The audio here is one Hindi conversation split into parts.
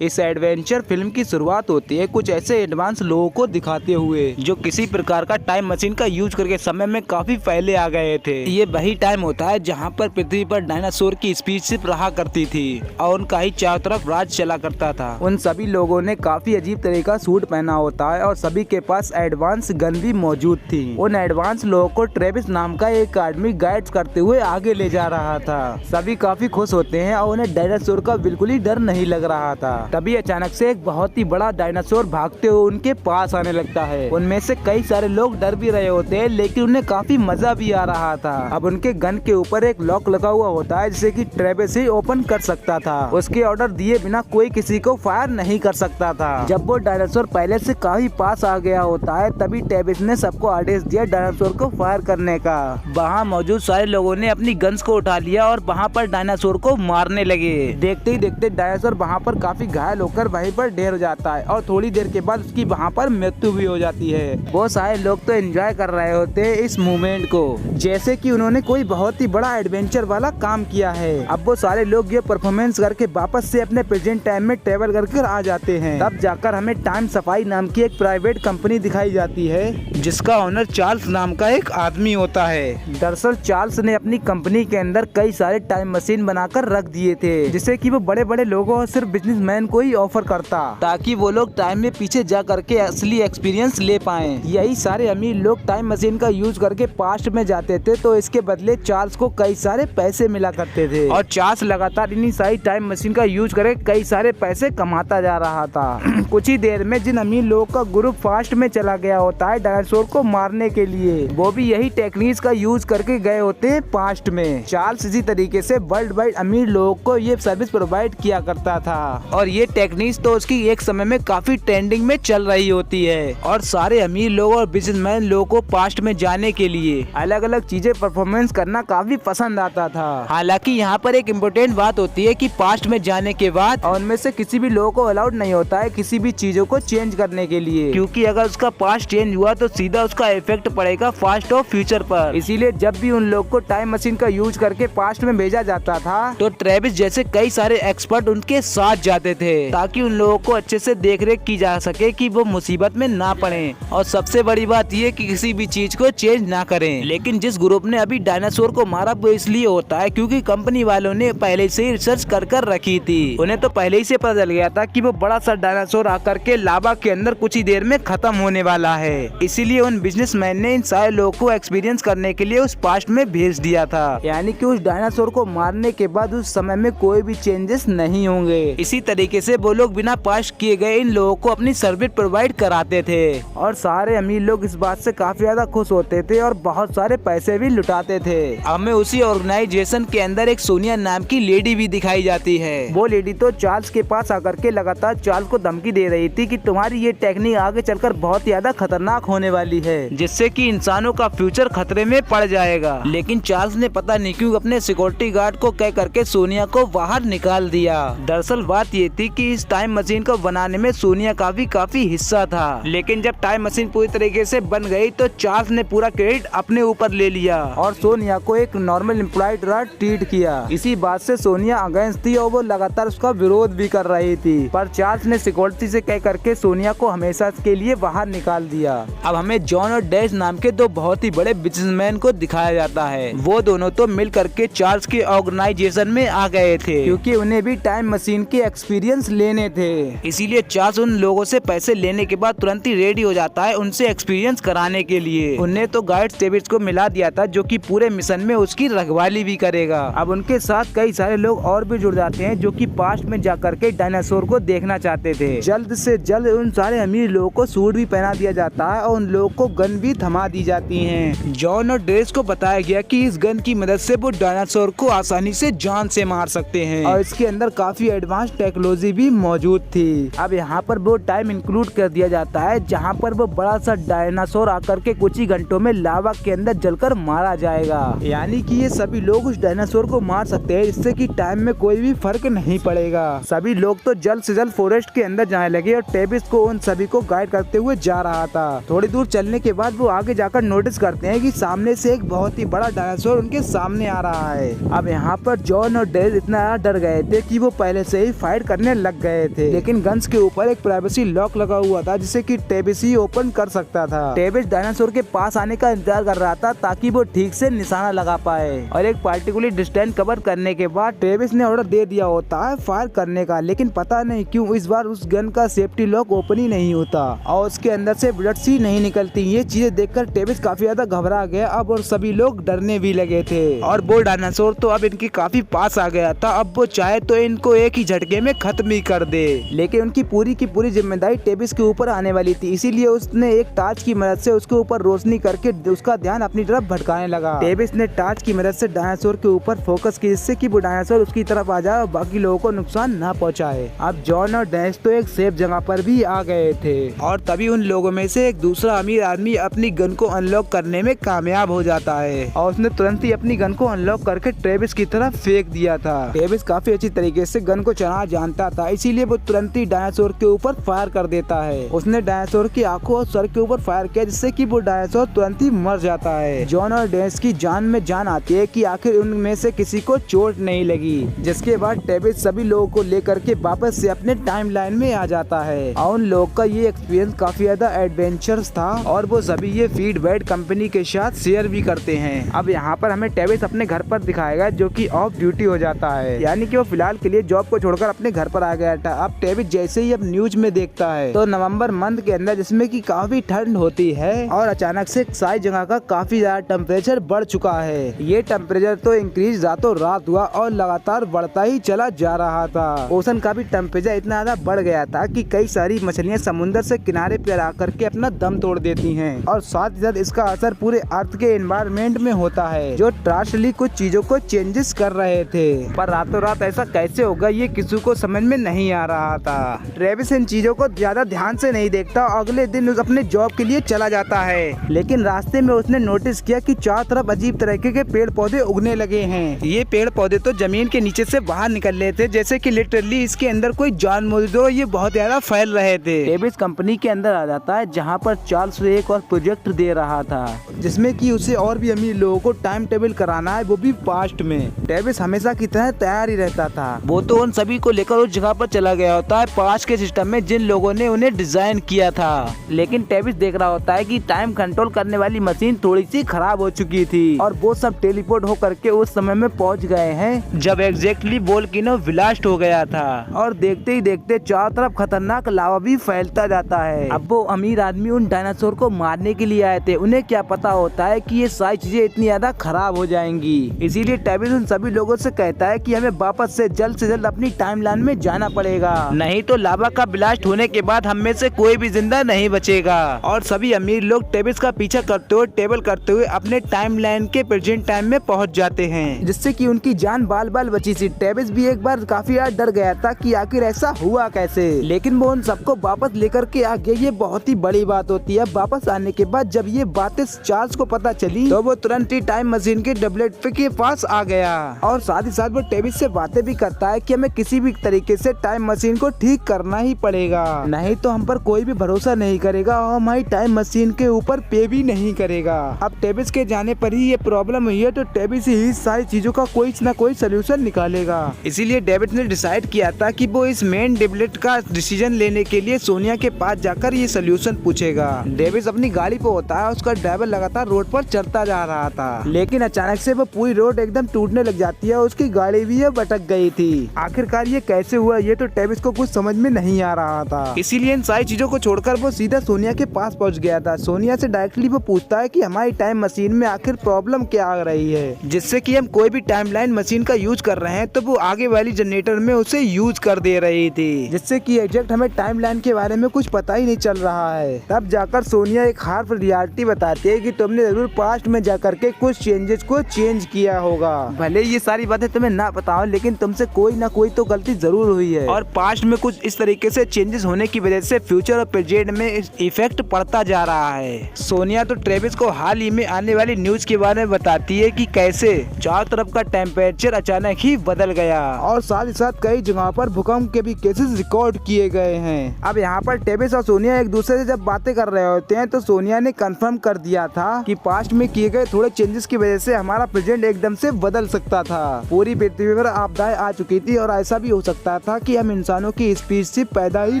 इस एडवेंचर फिल्म की शुरुआत होती है कुछ ऐसे एडवांस लोगों को दिखाते हुए जो किसी प्रकार का टाइम मशीन का यूज करके समय में काफी पहले आ गए थे। ये वही टाइम होता है जहाँ पर पृथ्वी पर डायनासोर की स्पीशीज रहा करती थी और उनका ही चारों तरफ राज चला करता था। उन सभी लोगों ने काफी अजीब तरह का सूट पहना होता है और सभी के पास एडवांस गन भी मौजूद थी। उन एडवांस लोगों को ट्रेविस नाम का एक आदमी गाइड करते हुए आगे ले जा रहा था। सभी काफी खुश होते हैं और उन्हें डायनासोर का बिल्कुल ही डर नहीं लग रहा था। तभी अचानक से एक बहुत ही बड़ा डायनासोर भागते हुए उनके पास आने लगता है। उनमें से कई सारे लोग डर भी रहे होते हैं लेकिन उन्हें काफी मजा भी आ रहा था। अब उनके गन के ऊपर एक लॉक लगा हुआ होता है जिसे कि ट्रेविस ही ओपन कर सकता था। उसके ऑर्डर दिए बिना कोई किसी को फायर नहीं कर सकता था। जब वो डायनासोर पहले से काफी पास आ गया होता है तभी ट्रेविस ने सबको आदेश दिया डायनासोर को फायर करने का। वहाँ मौजूद सारे लोगों ने अपनी गन्स को उठा लिया और वहाँ पर डायनासोर को मारने लगे। देखते ही देखते डायनासोर वहाँ पर काफी घायल होकर वहीं पर ढेर हो जाता है और थोड़ी देर के बाद उसकी वहाँ पर मृत्यु भी हो जाती है। बहुत सारे लोग तो एंजॉय कर रहे होते हैं इस मूवमेंट को, जैसे कि उन्होंने कोई बहुत ही बड़ा एडवेंचर वाला काम किया है। अब वो सारे लोग ये परफॉर्मेंस करके वापस से अपने प्रेजेंट टाइम में ट्रेवल करके आ जाते हैं। तब जाकर हमें टाइम सफाई नाम की एक प्राइवेट कंपनी दिखाई जाती है जिसका ओनर चार्ल्स नाम का एक आदमी होता है। दरअसल चार्ल्स ने अपनी कंपनी के अंदर कई सारे टाइम मशीन बनाकर रख दिए थे जिसे कि वो बड़े बड़े लोगों और सिर्फ बिजनेसमैन को ही ऑफर करता ताकि वो लोग टाइम में पीछे जा करके असली एक्सपीरियंस ले पाएं। यही सारे अमीर लोग टाइम मशीन का यूज करके पास्ट में जाते थे तो इसके बदले चार्ल्स को कई सारे पैसे मिला करते थे और चार्ल्स लगातार इन्हीं सारी टाइम मशीन का यूज करके कई सारे पैसे कमाता जा रहा था। कुछ ही देर में जिन अमीर लोगों का ग्रुप फास्ट में चला गया होता है डायनासोर को मारने के लिए, वो भी यही टेक्निक्स का यूज करके गए होते हैं पास्ट में। चार्ल्स इसी तरीके से वर्ल्ड वाइड अमीर लोगों को ये सर्विस प्रोवाइड किया करता था और ये टेक्निक्स तो उसकी एक समय में काफी ट्रेंडिंग में चल रही होती है और सारे अमीर लोग और बिजनेसमैन लोगों को पास्ट में जाने के लिए अलग अलग चीजें परफॉर्मेंस करना काफी पसंद आता था। हालांकि यहाँ पर एक इम्पोर्टेंट बात होती है कि पास्ट में जाने के बाद उनमें से किसी भी लोगों को अलाउड नहीं होता है किसी भी चीजों को चेंज करने के लिए, क्योंकि अगर उसका पास्ट चेंज हुआ तो सीधा उसका इफेक्ट पड़ेगा पास्ट और फ्यूचर पर। इसीलिए जब भी उन लोग को टाइम मशीन का यूज करके पास्ट में भेजा जाता था तो ट्रेविस जैसे कई सारे एक्सपर्ट उनके साथ जाते थे ताकि उन लोगों को अच्छे से देख रेख की जा सके कि वो मुसीबत में ना पड़े और सबसे बड़ी बात ये कि किसी भी चीज को चेंज ना करें। लेकिन जिस ग्रुप ने अभी डायनासोर को मारा वो इसलिए होता है क्योंकि कंपनी वालों ने पहले से ही रिसर्च कर रखी थी। उन्हें तो पहले ही से पता चल गया था कि वो बड़ा सा डायनासोर आकर के लावा के अंदर कुछ ही देर में खत्म होने वाला है। इसीलिए उन बिजनेसमैन ने इन सारे लोगों को एक्सपीरियंस करने के लिए उस पास्ट में भेज दिया था, यानी कि उस डायनासोर को मारने के बाद उस समय में कोई भी चेंजेस नहीं होंगे। इसी तरीके से वो लोग बिना पास्ट किए गए इन लोगों को अपनी सर्विस प्रोवाइड कराते थे और सारे अमीर लोग इस बात से काफी ज्यादा खुश होते थे और बहुत सारे पैसे भी लुटाते थे। हमें उसी ऑर्गेनाइजेशन के अंदर एक सोनिया नाम की लेडी भी दिखाई जाती है। वो लेडी तो चार्ल्स के पास आकर के लगातार चार्ल्स को धमकी दे रही थी कि तुम्हारी ये टेक्निक आगे चलकर बहुत ज्यादा खतरनाक होने वाली है जिससे कि इंसानों का फ्यूचर खतरे में पड़ जाएगा। लेकिन चार्ल्स ने पता नहीं क्यों अपने सिक्योरिटी गार्ड को कह करके सोनिया को बाहर निकाल दिया। दरअसल बात ये थी कि इस टाइम मशीन को बनाने में सोनिया का भी काफी हिस्सा था, लेकिन जब टाइम मशीन पूरी तरीके से बन गई तो चार्ल्स ने पूरा क्रेडिट अपने ऊपर ले लिया और सोनिया को एक नॉर्मल एम्प्लॉय तरह ट्रीट किया। इसी बात से सोनिया अगेंस्ट थी और वो लगातार उसका विरोध भी कर रही थी, पर चार्ल्स ने सिक्योरिटी से कह करके सोनिया को हमेशा के लिए बाहर निकाल दिया। अब हमें जॉन और डैश नाम के दो बहुत ही बड़े बिजनेसमैन को दिखाया जाता है। वो दोनों तो मिल करके चार्ल्स के ऑर्गेनाइजेशन में आ गए थे क्योंकि उन्हें भी टाइम मशीन के एक्सपीरियंस लेने थे। इसीलिए चार्ल्स उन लोगों से पैसे लेने के बाद तुरंत ही रेडी हो जाता है उनसे एक्सपीरियंस कराने के लिए। उन्हें तो गाइड ट्रेविस को मिला दिया था जो कि पूरे मिशन में उसकी रखवाली भी करेगा। अब उनके साथ कई सारे लोग और भी जुड़ जाते हैं जो कि पास्ट में जाकर के डायनासोर को देखना चाहते थे। जल्द से जल्द उन सारे अमीर लोगों को सूट भी पहना दिया जाता है और उन लोगों को गन भी थमा दी जाती हैं। जॉन और ड्रेस को बताया गया कि इस गन की मदद से वो डायनासोर को आसानी से जान से मार सकते हैं और इसके अंदर काफी एडवांस टेक्नोलॉजी भी मौजूद थी। अब यहाँ पर वो टाइम इंक्लूड कर दिया जाता है जहाँ पर वो बड़ा सा डायनासोर आकर के कुछ ही घंटों में लावा के अंदर जलकर मारा जाएगा, यानी कि ये सभी लोग उस डायनासोर को मार सकते हैं जिससे कि टाइम में कोई भी फर्क नहीं पड़ेगा। सभी लोग तो जल्द से जल्द फॉरेस्ट के अंदर जाने लगे और ट्रेविस को उन सभी को गाइड करते हुए जा रहा था। थोड़ी दूर चलने के बाद वो आगे जाकर नोटिस करते हैं कि सामने से एक बहुत ही बड़ा डायनासोर उनके सामने आ रहा है। अब यहाँ पर जॉन और डेल इतना डर गए थे कि वो पहले से ही फाइट करने लगने लग गए थे। लेकिन गन्स के ऊपर एक प्राइवेसी लॉक लगा हुआ था जिससे कि टेविस ही ओपन कर सकता था। टेविस डायनासोर के पास आने का इंतजार कर रहा था ताकि वो ठीक से निशाना लगा पाए और एक पार्टिकुलर डिस्टेंस कवर करने के बाद टेविस ने ऑर्डर दे दिया होता है फायर करने का। लेकिन पता नहीं क्यों इस बार उस गन का सेफ्टी लॉक ओपन ही नहीं होता और उसके अंदर से बुलेट्स ही नहीं निकलती। ये चीजें देखकर टेविस काफी ज्यादा घबरा गया अब और सभी लोग डरने भी लगे थे। और वो डायनासोर तो अब इनके काफी पास आ गया था। अब वो चाहे तो इनको एक ही झटके में खत्म ही कर दे, लेकिन उनकी पूरी की पूरी जिम्मेदारी टेविस के ऊपर आने वाली थी। इसीलिए उसने एक टार्च की मदद से उसके ऊपर रोशनी करके उसका ध्यान अपनी तरफ भटकाने लगा। टेविस ने टार्च की मदद से डायनासोर के ऊपर फोकस किया जिससे कि वो डायनासोर उसकी तरफ आ जाए और बाकी लोगों को नुकसान न पहुंचाए। अब जॉन और डैश तो एक सेफ जगह पर भी आ गए थे और तभी उन लोगों में से एक दूसरा अमीर आदमी अपनी गन को अनलॉक करने में कामयाब हो जाता है और उसने तुरंत ही अपनी गन को अनलॉक करके ट्रेविस की तरफ फेंक दिया था। ट्रेविस काफी अच्छी तरीके से गन को चलाना जानता था, इसीलिए वो तुरंत ही डायनासोर के ऊपर फायर कर देता है। उसने डायनासोर की आंखों और सर के ऊपर फायर किया जिससे कि वो डायनासोर तुरंत ही मर जाता है। जॉन और डैश की जान में जान आती है कि आखिर उनमें से किसी को चोट नहीं लगी, जिसके बाद ट्रेविस सभी लोगों को लेकर के वापस से अपने टाइमलाइन में आ जाता है और उन लोगों का ये एक्सपीरियंस काफी ज्यादा एडवेंचरस था और वो सभी ये फीडबैक कंपनी के साथ शेयर भी करते हैं। अब यहाँ पर हमें ट्रेविस अपने घर पर दिखाएगा जो कि ऑफ ड्यूटी हो जाता है, यानी कि वो फिलहाल के लिए जॉब को छोड़कर अपने घर पर आ गया था। अब ट्रेविस जैसे ही अब न्यूज में देखता है तो नवंबर मंथ के अंदर जिसमें कि काफी ठंड होती है और अचानक से सारी जगह का काफी ज्यादा टेम्परेचर बढ़ चुका है। ये टेम्परेचर तो इंक्रीज रातों रात हुआ और लगातार बढ़ता ही चला जा रहा था। ओशन का भी टेम्परेचर इतना ज्यादा बढ़ गया था कि कई सारी मछलियाँ समुद्र से किनारे पर आकर के अपना दम तोड़ देती हैं और साथ ही साथ इसका असर पूरे अर्थ के एनवायरनमेंट में होता है जो ड्रास्टिकली कुछ चीजों को चेंजेस कर रहे थे। पर रातों रात ऐसा कैसे होगा ये किसी को समझ में नहीं आ रहा था। ट्रेविस इन चीजों को ज्यादा ध्यान से नहीं देखता। अगले दिन उस अपने जॉब के लिए चला जाता है, लेकिन रास्ते में उसने नोटिस किया कि चारों तरफ अजीब तरीके के पेड़ पौधे उगने लगे हैं। ये पेड़ पौधे तो जमीन के नीचे से बाहर निकल रहे थे जैसे कि लिटरली इसके अंदर कोई जान मौजूद हो। ये बहुत ज्यादा फैल रहे थे। ट्रेविस कंपनी के अंदर आ जाता है जहाँ पर चार्ल्स एक और प्रोजेक्ट दे रहा था जिसमें कि उसे और भी अमीर लोगों को टाइम टेबल कराना है, वो भी पास्ट में। ट्रेविस हमेशा की तरह तैयार ही रहता था। वो तो उन सभी को लेकर उस जगह पर चला गया होता है पास्ट के सिस्टम में जिन लोगों ने उन्हें डिजाइन किया था। लेकिन ट्रेविस देख रहा होता है कि टाइम कंट्रोल करने वाली मशीन थोड़ी सी खराब हो चुकी थी और वो सब टेलीपोर्ट हो करके उस समय में पहुंच गए हैं जब एग्जैक्टली वोल्केनो ब्लास्ट हो गया था और देखते ही देखते चारों तरफ खतरनाक लावा भी फैलता जाता है। अब वो अमीर आदमी उन डायनासोर को मारने के लिए आए थे। उन्हें क्या पता होता है कि ये सारी चीजें इतनी ज्यादा खराब हो जाएंगी। इसीलिए ट्रेविस उन सभी लोगों से कहता है कि हमें वापस से जल्द अपनी टाइमलाइन में जाना पड़ेगा, नहीं तो लावा का ब्लास्ट होने के बाद हम में से कोई भी जिंदा नहीं बचेगा। और सभी अमीर लोग ट्रेविस का पीछा करते हुए टेबल करते हुए अपने टाइमलाइन के प्रेजेंट टाइम में पहुंच जाते हैं जिससे कि उनकी जान बाल बाल बची थी। ट्रेविस भी एक बार काफी यार डर गया था कि आखिर ऐसा हुआ कैसे, लेकिन वो उन सबको वापस लेकर के आ गया। ये बहुत ही बड़ी बात होती है। वापस आने के बाद जब ये बातें चार्ल्स को पता चली तो वो तुरंत ही टाइम मशीन के डबलेट के पास आ गया और साथ ही साथ वो ट्रेविस से बातें भी करता है कि हमें किसी भी तरीके से टाइम मशीन को ठीक करना ही पड़ेगा, नहीं तो हम पर कोई भी भरोसा नहीं करेगा और हमारी टाइम मशीन के ऊपर पे भी नहीं करेगा। अब ट्रेविस के जाने पर ही ये प्रॉब्लम हुई है तो ट्रेविस ही सारी चीजों का कोई न कोई सोल्यूशन निकालेगा। इसीलिए डेविड ने डिसाइड किया था कि वो इस मेन डिबलेट का डिसीजन लेने के लिए सोनिया के पास जाकर ये सोल्यूशन पूछेगा। डेविस अपनी गाड़ी पे होता है, उसका ड्राइवर लगातार रोड पर चढ़ता जा रहा था, लेकिन अचानक से वो पूरी रोड एकदम टूटने लग जाती है। उसकी गाड़ी भी भटक गई थी। आखिरकार ये कैसे हुआ ये तो ट्रेविस को कुछ समझ में नहीं आ रहा था। इसीलिए इन सारी चीजों को छोड़कर वो सीधा सोनिया के पास पहुंच गया था। सोनिया से डायरेक्टली वो पूछता है कि हमारी टाइम मशीन में आखिर प्रॉब्लम क्या आ रही है, जिससे कि हम कोई भी टाइमलाइन मशीन का यूज कर रहे हैं तो वो आगे वाली जनरेटर में उसे यूज कर दे रही थी, जिससे कि एग्जैक्ट हमें टाइमलाइन के बारे में कुछ पता ही नहीं चल रहा है। तब जाकर सोनिया एक हार्श रियलिटी बताती है कि तुमने जरूर पास्ट में जाकर के कुछ चेंजेस को चेंज किया होगा। भले ये सारी बातें तुम्हें ना पता हो, लेकिन तुमसे कोई ना कोई तो गलती जरूर हुई है और पास्ट में कुछ इस तरीके से चेंजेस होने की वजह से फ्यूचर और प्रेजेंट में इफेक्ट पड़ता जा रहा है। सोनिया तो ट्रेविस को हाल ही में आने वाली न्यूज के बारे में बताती है कि कैसे चारों तरफ का टेम्परेचर अचानक ही बदल गया और साथ ही साथ कई जगहों पर भूकंप के भी केसेस रिकॉर्ड किए गए हैं। अब यहाँ पर ट्रेविस और सोनिया एक दूसरे से जब बातें कर रहे होते हैं तो सोनिया ने कंफर्म कर दिया था कि पास्ट में किए गए थोड़े चेंजेस की वजह से हमारा प्रेजेंट एकदम से बदल सकता था। पूरी पृथ्वी पर आपदाएं आ चुकी थी और ऐसा भी हो सकता था कि हम इंसानों की स्पीशीज पैदा ही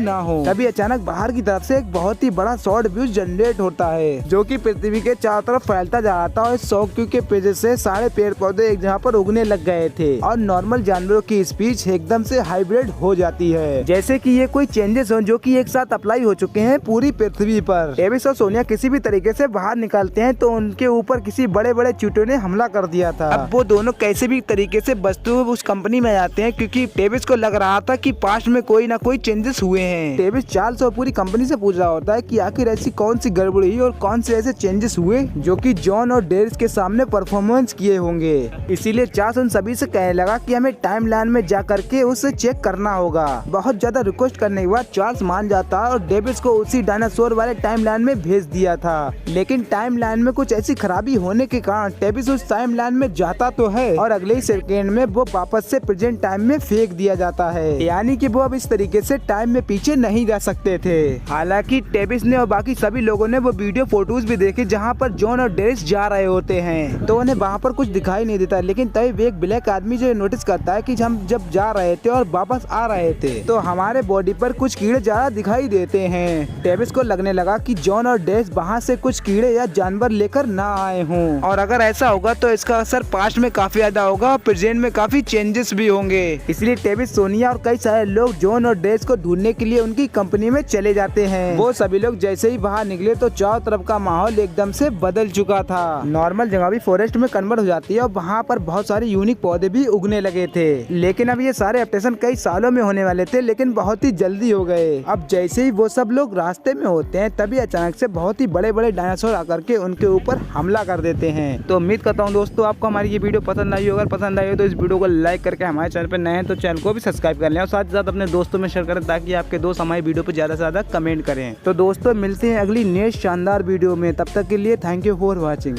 ना हो। तभी अचानक बाहर की तरफ से एक बहुत ही बड़ा शॉर्ट व्यूज जनरेट होता है जो कि पृथ्वी के चारों तरफ फैलता जा रहा था और इस शॉर्ट व्यू के वजह से सारे पेड़ पौधे एक जगह पर उगने लग गए थे और नॉर्मल जानवरों की स्पीच एकदम से हाइब्रिड हो जाती है, जैसे कि ये कोई चेंजेस हो जो कि एक साथ अप्लाई हो चुके हैं पूरी पृथ्वी पर। टेविस और सोनिया किसी भी तरीके से बाहर निकलते हैं तो उनके ऊपर किसी बड़े बड़े चींटियों ने हमला कर दिया था। अब वो दोनों कैसे भी तरीके से बचते हुए उस कंपनी में जाते हैं क्योंकि टेविस को लग रहा था कि पास्ट में कोई ना कोई चेंजेस हुए हैं। टेविस चार्ल्स और पूरी कंपनी से पूछ रहा होता है कि आखिर ऐसी कौन सी गड़बड़ी और कौन से ऐसे चेंजेस हुए जो कि जॉन और डेरिस के सामने परफॉर्मेंस किए होंगे। इसीलिए चार्ल्स उन सभी से कहने लगा कि हमें टाइम लाइन में जा करके उसे चेक करना होगा। बहुत ज्यादा रिक्वेस्ट करने के बाद चार्ल्स मान जाता और डेविस को उसी डायनासोर वाले टाइम लाइन में भेज दिया था, लेकिन टाइम लाइन में कुछ ऐसी खराबी होने के कारण डेविस उस टाइम लाइन में जाता तो है और अगले ही सेकेंड में वो वापस से प्रेजेंट टाइम में फेंक दिया जाता है, यानी कि वो अब इस तरीके से टाइम में पीछे नहीं जा सकते थे। हालांकि टेविस ने और बाकी सभी लोगों ने वो वीडियो फोटोज भी देखे जहाँ पर जॉन और डेरिस जा रहे होते हैं तो उन्हें वहाँ पर कुछ दिखाई नहीं देता, लेकिन तभी भी एक ब्लैक आदमी जो नोटिस करता है कि हम जब जा रहे थे और वापस आ रहे थे तो हमारे बॉडी पर कुछ कीड़े ज्यादा दिखाई देते हैं। टेविस को लगने लगा कि जॉन और डेरिस वहाँ से कुछ कीड़े या जानवर लेकर ना आए हों और अगर ऐसा होगा तो इसका असर पास्ट में काफी ज्यादा होगा और प्रेजेंट में काफी चेंजेस भी होंगे। इसलिए टेविस, सोनिया और कई सारे लोग जॉन और डेरिस को ढूंढने के लिए उनकी कंपनी में चले जाते हैं। वो सभी लोग जैसे ही बाहर निकले तो चारों तरफ का माहौल एकदम से बदल चुका था। नॉर्मल जगह भी फॉरेस्ट में कन्वर्ट हो जाती है और वहाँ पर बहुत सारे यूनिक पौधे भी उगने लगे थे, लेकिन अब ये सारे अपडेशन कई सालों में होने वाले थे लेकिन बहुत ही जल्दी हो गए। अब जैसे ही वो सब लोग रास्ते में होते हैं तभी अचानक से बहुत ही बड़े बड़े डायनासोर आकर के उनके ऊपर हमला कर देते हैं। तो उम्मीद करता हूँ दोस्तों आपको हमारी ये वीडियो पसंद आई हो। अगर पसंद आई हो तो इस वीडियो को लाइक करके हमारे चैनल पर नए हैं तो चैनल को भी सब्सक्राइब कर लें और साथ ही साथ अपने दोस्तों में शेयर करें ताकि आपके दोस्त हमारी वीडियो पर ज्यादा से ज्यादा कमेंट करें। तो दोस्तों मिलते हैं अगली नेक्स्ट शानदार वीडियो में, तब तक के लिए थैंक यू फॉर वॉचिंग।